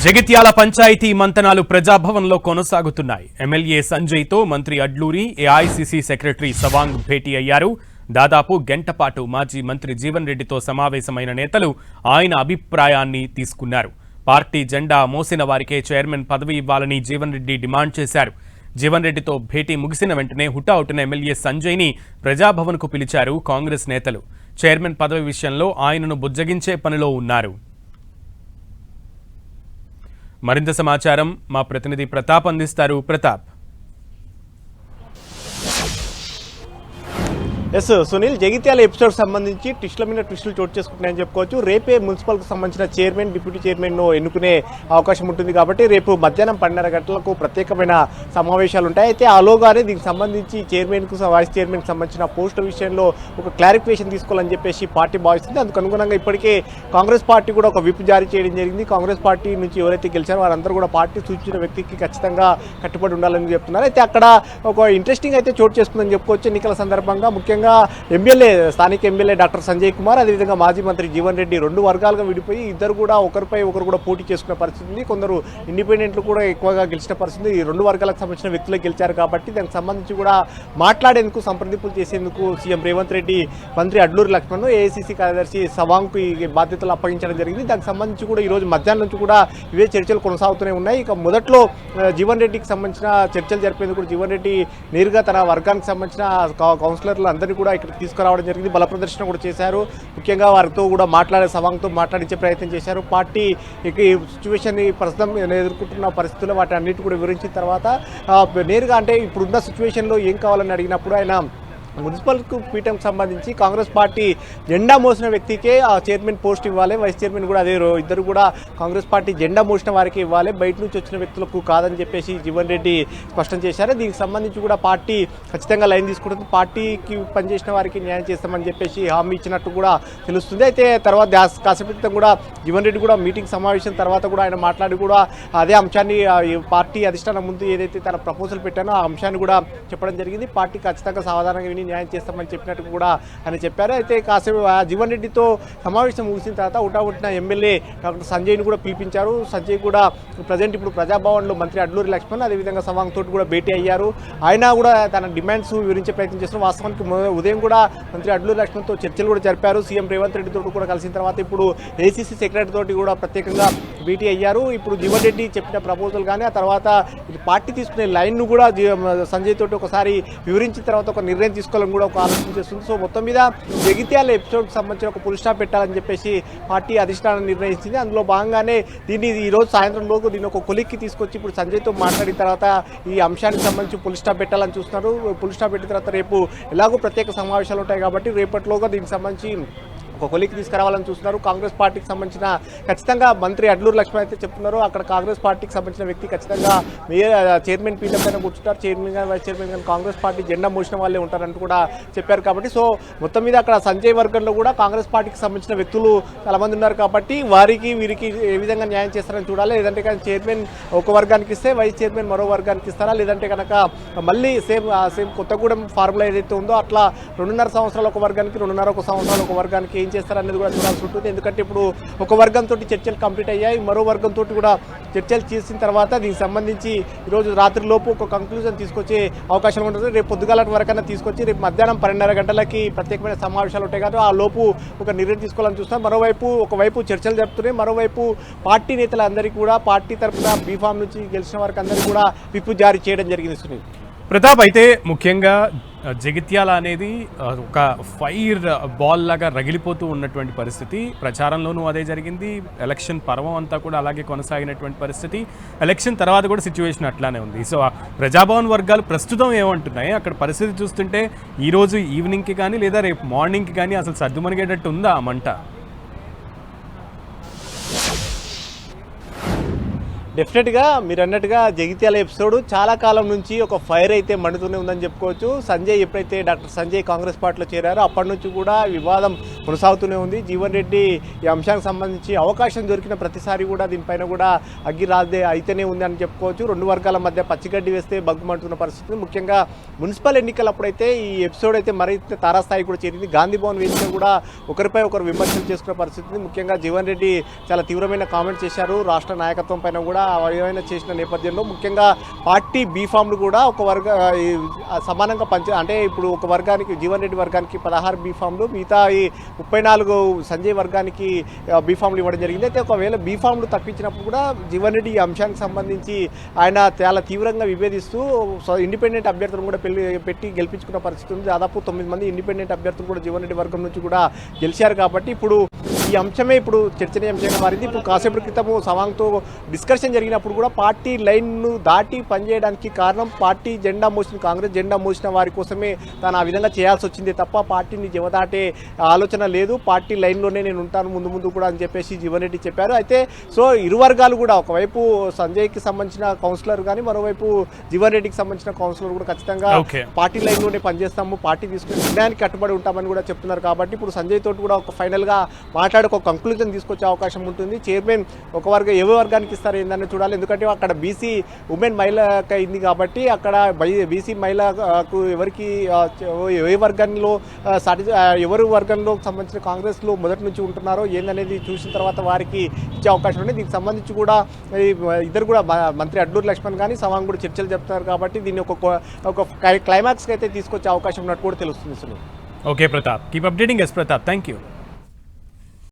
జగిత్యాల పంచాయతీ మంతనాలు ప్రజాభవన్లో కొనసాగుతున్నాయి. ఎమ్మెల్యే సంజయ్తో మంత్రి అడ్లూరి, ఏఐసీసీ సెక్రటరీ సవాంగ్ భేటీ అయ్యారు. దాదాపు గంట పాటు మాజీ మంత్రి జీవన్ రెడ్డితో సమావేశమైన నేతలు ఆయన అభిప్రాయాన్ని తీసుకున్నారు. పార్టీ జెండా మోసిన వారికే చైర్మన్ పదవి ఇవ్వాలని జీవన్ రెడ్డి డిమాండ్ చేశారు. జీవన్ రెడ్డితో భేటీ ముగిసిన వెంటనే హుటాహుటిన ఎమ్మెల్యే సంజయ్ని ప్రజాభవన్కు పిలిచారు కాంగ్రెస్ నేతలు. చైర్మన్ పదవి విషయంలో ఆయనను బుజ్జగించే పనిలో ఉన్నారు. మరింత సమాచారం మా ప్రతినిధి ప్రతాప్ అందిస్తారు. ప్రతాప్. సునీల్, జగిత్యాల ఎపిసోడ్ సంబంధించి ట్విస్టుల మీద ట్విస్టులు చోటు చేసుకుంటున్నాయని చెప్పుకోవచ్చు. రేపే మున్సిపల్కి సంబంధించిన చైర్మన్, డిప్యూటీ చైర్మన్ ఎన్నుకునే అవకాశం ఉంటుంది కాబట్టి రేపు మధ్యాహ్నం 12:30 గంటలకు ప్రత్యేకమైన సమావేశాలు ఉంటాయి. అయితే ఆలోగానే దీనికి సంబంధించి చైర్మన్కు, వైస్ చైర్మన్కి సంబంధించిన పోస్టుల విషయంలో ఒక క్లారిఫికేషన్ తీసుకోవాలని చెప్పేసి పార్టీ భావిస్తుంది. అందుకు అనుగుణంగా ఇప్పటికే కాంగ్రెస్ పార్టీ కూడా ఒక విప్ జారీ చేయడం జరిగింది. కాంగ్రెస్ పార్టీ నుంచి ఎవరైతే గెలిచారో వారందరూ కూడా పార్టీ సూచించిన వ్యక్తికి ఖచ్చితంగా కట్టుబడి ఉండాలని చెప్తున్నారు. అయితే అక్కడ ఒక ఇంట్రెస్టింగ్ అయితే చోటు చేసుకుందని చెప్పుకోవచ్చు. ఎన్నికల సందర్భంగా ముఖ్యంగా ఎమ్మెల్యే, స్థానిక ఎమ్మెల్యే డాక్టర్ సంజయ్ కుమార్, అదేవిధంగా మాజీ మంత్రి జీవన్ రెడ్డి రెండు వర్గాలుగా విడిపోయి ఇద్దరు కూడా ఒకరిపై ఒకరు కూడా పోటీ చేసుకునే పరిస్థితి ఉంది. కొందరు ఇండిపెండెంట్లు కూడా ఎక్కువగా గెలిచిన పరిస్థితి. ఈ రెండు వర్గాలకు సంబంధించిన వ్యక్తులు గెలిచారు కాబట్టి దానికి సంబంధించి కూడా మాట్లాడేందుకు, సంప్రదింపులు చేసేందుకు సీఎం రేవంత్ రెడ్డి మంత్రి అడ్లూరి లక్ష్మణ్, ఏఐసీసీ కార్యదర్శి సవాంగ్కు ఈ బాధ్యతలు అప్పగించడం జరిగింది. దానికి సంబంధించి కూడా ఈరోజు మధ్యాహ్నం నుంచి కూడా ఇవే చర్చలు కొనసాగుతూనే ఉన్నాయి. ఇక మొదట్లో జీవన్ రెడ్డికి సంబంధించిన చర్చలు జరిపేందుకు జీవన్ రెడ్డి నేరుగా తన వర్గానికి సంబంధించిన కౌన్సిలర్లు అందరినీ కూడా ఇక్కడ తీసుకురావడం జరిగింది. బల ప్రదర్శన కూడా చేశారు. ముఖ్యంగా వారితో కూడా సవాంగ్తో మాట్లాడించే ప్రయత్నం చేశారు. పార్టీ ఈ సిచ్యువేషన్ ప్రస్తుతం ఎదుర్కొంటున్న పరిస్థితుల్లో వాటి అన్నిటి కూడా వివరించిన తర్వాత నేరుగా అంటే ఇప్పుడున్న సిచ్యువేషన్లో ఏం కావాలని అడిగినప్పుడు ఆయన మున్సిపల్ పీఠంకి సంబంధించి కాంగ్రెస్ పార్టీ జెండా మోసిన వ్యక్తికే ఆ చైర్మన్ పోస్ట్ ఇవ్వాలి, వైస్ చైర్మన్ కూడా అదే ఇద్దరు కూడా కాంగ్రెస్ పార్టీ జెండా మోసిన వారికి ఇవ్వాలి, బయట నుంచి వచ్చిన వ్యక్తులకు కాదని చెప్పేసి జీవన్ రెడ్డి స్పష్టం చేశారు. దీనికి సంబంధించి కూడా పార్టీ ఖచ్చితంగా లైన్ తీసుకుంటుంది. పార్టీకి పనిచేసిన వారికి న్యాయం చేస్తామని చెప్పేసి హామీ ఇచ్చినట్టు కూడా తెలుస్తుంది. అయితే తర్వాత కాసేపు క్రితం కూడా జీవన్ రెడ్డి కూడా మీటింగ్ సమావేశం తర్వాత కూడా ఆయన మాట్లాడి కూడా అదే అంశాన్ని పార్టీ అధిష్టానం ముందు ఏదైతే తన ప్రపోజల్ పెట్టానో ఆ అంశాన్ని కూడా చెప్పడం జరిగింది. పార్టీ ఖచ్చితంగా సావధానంగా విని న్యాయం చేస్తామని చెప్పినట్టు కూడా ఆయన చెప్పారు. అయితే కాసేపు జీవన్ రెడ్డితో సమావేశం ముగిసిన తర్వాత హుటాహుటిన ఎమ్మెల్యే డాక్టర్ సంజయ్ని కూడా పిలిపించారు. సంజయ్ కూడా ప్రజెంట్ ఇప్పుడు ప్రజాభవన్లో మంత్రి అడ్లూరి లక్ష్మణ్, అదేవిధంగా సవాంగ్ తోటి కూడా భేటీ అయ్యారు. ఆయన కూడా తన డిమాండ్స్ వివరించే ప్రయత్నం చేస్తున్నారు. వాస్తవానికి ఉదయం కూడా మంత్రి అడ్లూరి లక్ష్మణ్తో చర్చలు కూడా జరిపారు. సీఎం రేవంత్ రెడ్డితో కూడా కలిసిన తర్వాత ఇప్పుడు ఏసీసీ సెక్రటరీ తోటి కూడా ప్రత్యేకంగా భేటీ అయ్యారు. ఇప్పుడు జీవన్ రెడ్డి చెప్పిన ప్రపోజల్ కానీ ఆ తర్వాత పార్టీ తీసుకునే లైన్ను కూడా సంజయ్ తోటి ఒకసారి వివరించిన తర్వాత ఒక నిర్ణయం తీసుకోవాలని కూడా ఒక ఆలోచన చేస్తుంది. సో మొత్తం మీద జగిత్యాల ఎపిసోడ్కి సంబంధించిన ఒక ఫుల్ స్టాప్ పెట్టాలని చెప్పేసి పార్టీ అధిష్టానం నిర్ణయించింది. అందులో భాగంగానే దీన్ని ఈరోజు సాయంత్రంలోకి దీన్ని ఒక కొలిక్కి తీసుకొచ్చి ఇప్పుడు సంజయ్తో మాట్లాడిన తర్వాత ఈ అంశానికి సంబంధించి ఫుల్ స్టాప్ పెట్టాలని చూస్తున్నారు. ఫుల్ స్టాప్ పెట్టిన తర్వాత రేపు ఎలాగో ప్రత్యేక సమావేశాలు ఉంటాయి కాబట్టి రేపటిలోగా దీనికి సంబంధించి ఒక కొలిక్కి తీసుకురావాలని చూస్తున్నారు. కాంగ్రెస్ పార్టీకి సంబంధించిన ఖచ్చితంగా మంత్రి అడ్లూరి లక్ష్మణ్ అయితే చెప్తున్నారు అక్కడ కాంగ్రెస్ పార్టీకి సంబంధించిన వ్యక్తి ఖచ్చితంగా చైర్మన్ పీఠం పైన కూర్చుంటారు. చైర్మన్ కానీ వైస్ చైర్మన్ కానీ కాంగ్రెస్ పార్టీ జెండా మోసిన వాళ్ళే ఉంటారంటూ కూడా చెప్పారు. కాబట్టి సో మొత్తం మీద అక్కడ సంజయ్ వర్గంలో కూడా కాంగ్రెస్ పార్టీకి సంబంధించిన వ్యక్తులు చాలామంది ఉన్నారు కాబట్టి వారికి వీరికి ఏ విధంగా న్యాయం చేస్తారని చూడాలి. లేదంటే కానీ చైర్మన్ ఒక వర్గానికి ఇస్తే వైస్ చైర్మన్ మరో వర్గానికి ఇస్తారా, లేదంటే కనుక మళ్ళీ సేమ్ కొత్తగూడెం ఫార్ములా ఏదైతే ఉందో అట్లా 2.5 సంవత్సరాలు ఒక వర్గానికి, 2.5 సంవత్సరాలు ఒక వర్గానికి ఏం చేస్తారనేది కూడా చూడాల్సి ఉంటుంది. ఎందుకంటే ఇప్పుడు ఒక వర్గంతో చర్చలు కంప్లీట్ అయ్యాయి, మరో వర్గంతో కూడా చర్చలు చేసిన తర్వాత దీనికి సంబంధించి ఈరోజు రాత్రి లోపు ఒక కంక్లూజన్ తీసుకొచ్చే అవకాశం ఉంటుంది. రేపు పొద్దుగాల వరకన్నా తీసుకొచ్చి రేపు మధ్యాహ్నం 12:30 గంటలకి ప్రత్యేకమైన సమావేశాలు ఉంటాయి కాబట్టి ఆ లోపు ఒక నిర్ణయం తీసుకోవాలని చూస్తాం. ఒకవైపు చర్చలు జరుపుతున్నాయి, మరోవైపు పార్టీ నేతలందరికీ కూడా పార్టీ తరఫున బీఫామ్ నుంచి గెలిచిన వారికి అందరికీ కూడా విప్ జారీ చేయడం జరిగింది. సునీల్, ప్రతాప్, అయితే ముఖ్యంగా జగిత్యాల అనేది ఒక ఫైర్ బాల్ లాగా రగిలిపోతూ ఉన్నటువంటి పరిస్థితి. ప్రచారంలోనూ అదే జరిగింది. ఎలక్షన్ పర్వం అంతా కూడా అలాగే కొనసాగినటువంటి పరిస్థితి. ఎలక్షన్ తర్వాత కూడా సిచ్యువేషన్ అట్లానే ఉంది. సో ప్రజాభవన్ వర్గాలు ప్రస్తుతం ఏమంటున్నాయి, అక్కడ పరిస్థితి చూస్తుంటే ఈరోజు ఈవినింగ్కి కానీ లేదా రేపు మార్నింగ్కి కానీ అసలు సర్దుమణిగేటట్టు ఉందా ఆ మంట? డెఫినెట్గా మీరు అన్నట్టుగా జగిత్యాల ఎపిసోడ్ చాలా కాలం నుంచి ఒక ఫైర్ అయితే మండుతూనే ఉందని చెప్పుకోవచ్చు. సంజయ్ ఎప్పుడైతే డాక్టర్ సంజయ్ కాంగ్రెస్ పార్టీలో చేరారో అప్పటి నుంచి కూడా వివాదం కొనసాగుతూనే ఉంది. జీవన్ రెడ్డి ఈ అంశానికి సంబంధించి అవకాశం దొరికిన ప్రతిసారి కూడా దీనిపైన కూడా అగ్గిరాజే అయితేనే ఉంది అని చెప్పుకోవచ్చు. రెండు వర్గాల మధ్య పచ్చిగడ్డి వేస్తే బగ్గుమంటున్న పరిస్థితి. ముఖ్యంగా మున్సిపల్ ఎన్నికలప్పుడైతే ఈ ఎపిసోడ్ అయితే మరింత తారాస్థాయి కూడా చేరింది. గాంధీ భవన్ వేదిక కూడా ఒకరిపై ఒకరు విమర్శలు చేసుకునే పరిస్థితి. ముఖ్యంగా జీవన్ రెడ్డి చాలా తీవ్రమైన కామెంట్ చేశారు. రాష్ట్ర నాయకత్వం పైన కూడా ఏమైనా చేసిన నేపథ్యంలో ముఖ్యంగా పార్టీ బీఫామ్లు కూడా ఒక సమానంగా అంటే ఇప్పుడు ఒక వర్గానికి జీవన్ రెడ్డి వర్గానికి 16 బీఫామ్లు, మిగతా ఈ 34 సంజయ్ వర్గానికి బీఫామ్లు ఇవ్వడం జరిగింది. అయితే ఒకవేళ బీఫామ్లు తప్పించినప్పుడు కూడా జీవన్ రెడ్డి ఈ అంశానికి సంబంధించి ఆయన చాలా తీవ్రంగా విభేదిస్తూ ఇండిపెండెంట్ అభ్యర్థులను కూడా పెట్టి గెలిపించుకున్న పరిస్థితి ఉంది. దాదాపు 9 మంది ఇండిపెండెంట్ అభ్యర్థులు కూడా జీవన్ రెడ్డి వర్గం నుంచి కూడా గెలిచారు. కాబట్టి ఇప్పుడు ఈ అంశమే ఇప్పుడు చర్చనీయాంశంగా మారింది. ఇప్పుడు కాసేపటి క్రితము సవాంగ్తో డిస్కషన్ జరిగినప్పుడు కూడా పార్టీ లైన్ను దాటి పనిచేయడానికి కారణం పార్టీ జెండా మోసిన కాంగ్రెస్ జెండా మోసిన వారి కోసమే తాను ఆ విధంగా చేయాల్సి వచ్చింది తప్ప పార్టీని జవదాటే ఆలోచన లేదు. పార్టీ లైన్లోనే నేను ఉంటాను ముందు కూడా అని చెప్పేసి జీవన్ రెడ్డి చెప్పారు. అయితే సో ఇరు వర్గాలు కూడా ఒకవైపు సంజయ్కి సంబంధించిన కౌన్సిలర్ కానీ మరోవైపు జీవన్ రెడ్డికి సంబంధించిన కౌన్సిలర్ కూడా ఖచ్చితంగా పార్టీ లైన్లోనే పనిచేస్తాము, పార్టీ తీసుకునే నిర్ణయానికి కట్టుబడి ఉంటామని కూడా చెప్తున్నారు. కాబట్టి ఇప్పుడు సంజయ్ తోటి కూడా ఒక ఫైనల్గా మాట్లాడి ఒక కంక్లూజన్ తీసుకొచ్చే అవకాశం ఉంటుంది. చైర్మన్ ఒక ఏ వర్గానికి ఇస్తారు ఏందని చూడాలి. ఎందుకంటే అక్కడ బీసీ ఉమెన్ మహిళకి అయింది కాబట్టి అక్కడ బీసీ మహిళకు ఎవరికి ఏ వర్గంలో ఎవరు వర్గంలో సంబంధించిన కాంగ్రెస్లో మొదటి నుంచి ఉంటున్నారో ఏందనేది చూసిన తర్వాత వారికి ఇచ్చే అవకాశం ఉంది. దీనికి సంబంధించి కూడా ఇద్దరు కూడా మంత్రి అడ్లూరి లక్ష్మణ్ కానీ సవాంగ్ కూడా చర్చలు చెప్తారు. కాబట్టి దీన్ని ఒక క్లైమాక్స్కి అయితే తీసుకొచ్చే అవకాశం ఉన్నట్టు కూడా తెలుస్తుంది. Okay Pratap, keep updating yes Pratap, thank you.